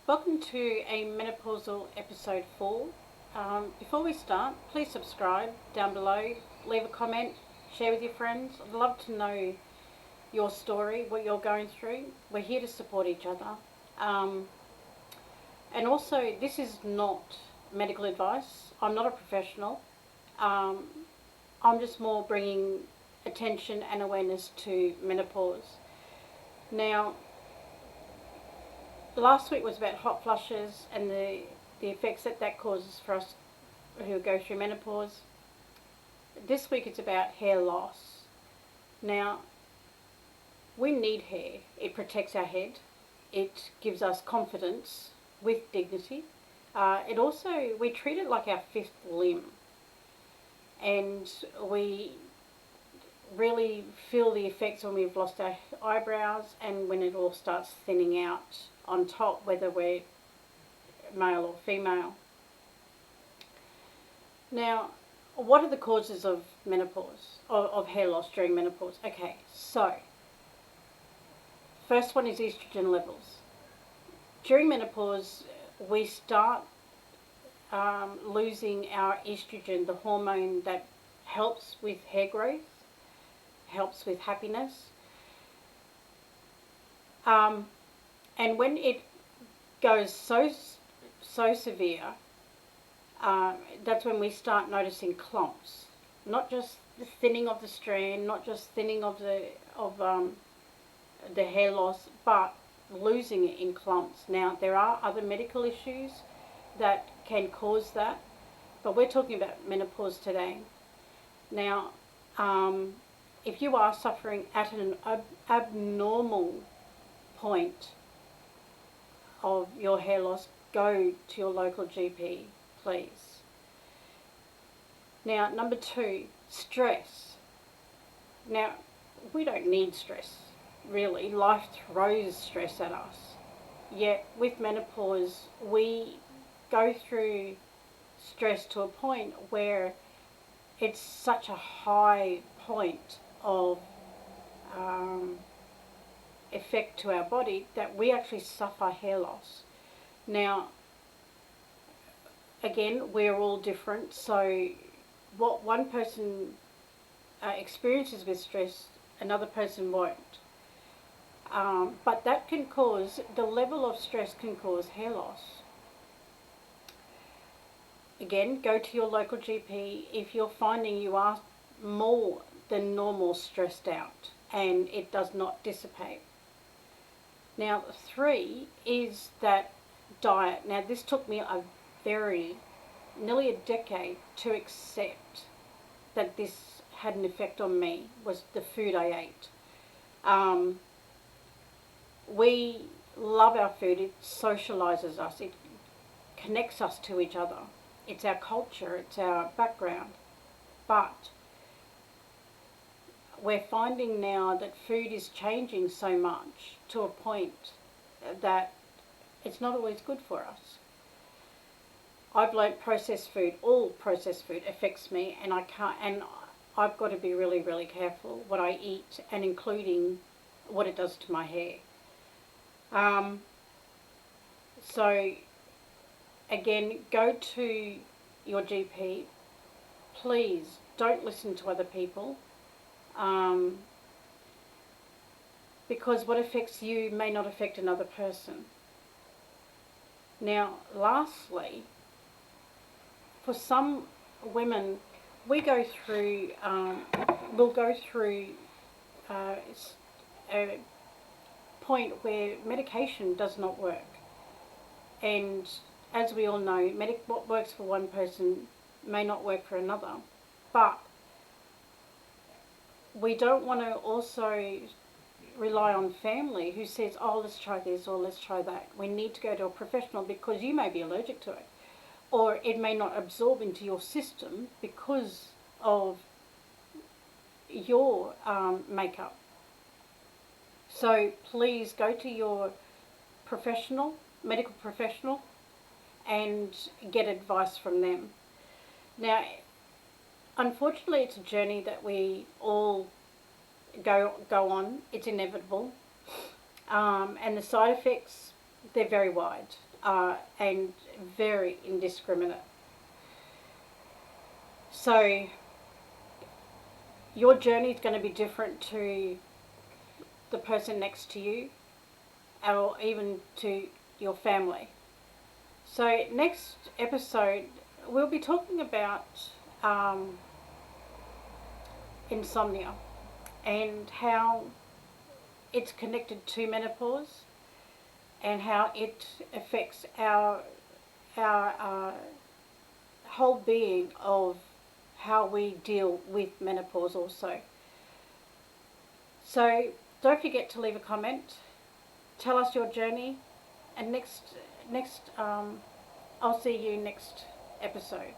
Welcome to a Menopausal episode 4. Before we start, please subscribe down below, leave a comment, share with your friends. I'd love to know your story, what you're going through. We're here to support each other. And also, this is not medical advice. I'm not a professional. Um, I'm just more bringing attention and awareness to menopause. Now, last week was about hot flushes and the effects that causes for us who go through menopause. This week it's about hair loss. Now, we need hair. It protects our head. It gives us confidence with dignity. It also, we treat it like our fifth limb. And we really feel the effects when we've lost our eyebrows and when it all starts thinning out on top, whether we're male or female. Now, what are the causes of menopause, of hair loss during menopause? Okay, so first one is estrogen levels. During menopause, we start losing our estrogen, the hormone that helps with hair growth, helps with happiness. And when it goes so severe, that's when we start noticing clumps. Not just the thinning of the strand, not just thinning of the hair loss, but losing it in clumps. Now, there are other medical issues that can cause that, but we're talking about menopause today. Now, if you are suffering at an abnormal point of your hair loss, go to your local GP, please. Now, number 2, stress. Now, we don't need stress, really. Life throws stress at us. Yet, with menopause, we go through stress to a point where it's such a high point of effect to our body that we actually suffer hair loss. Now, again, we're all different, so what one person experiences with stress, another person won't. But that can cause, the level of stress can cause hair loss. Again, go to your local GP if you're finding you are more than normal stressed out and it does not dissipate. Now, 3 is that diet. Now, this took me nearly a decade to accept that this had an effect on me, was the food I ate. We love our food. It socializes us. It connects us to each other. It's our culture. It's our background. But we're finding now that food is changing so much to a point that it's not always good for us. I've learnt processed food, all processed food affects me, and I've got to be really, really careful what I eat, and including what it does to my hair. So again, go to your GP. Please don't listen to other people, because what affects you may not affect another person. Now, lastly, for some women, we'll go through a point where medication does not work. And as we all know, what works for one person may not work for another. But we don't want to also rely on family who says, oh, let's try this or let's try that. We need to go to a professional because you may be allergic to it, or it may not absorb into your system because of your makeup. So please go to your medical professional, and get advice from them. Now, unfortunately, it's a journey that we all go on. It's inevitable. And the side effects, they're very wide. and very indiscriminate. So your journey is going to be different to the person next to you, or even to your family. So next episode, we'll be talking about insomnia and how it's connected to menopause and how it affects our whole being of how we deal with menopause also. So don't forget to leave a comment. Tell us your journey, and next I'll see you next episode.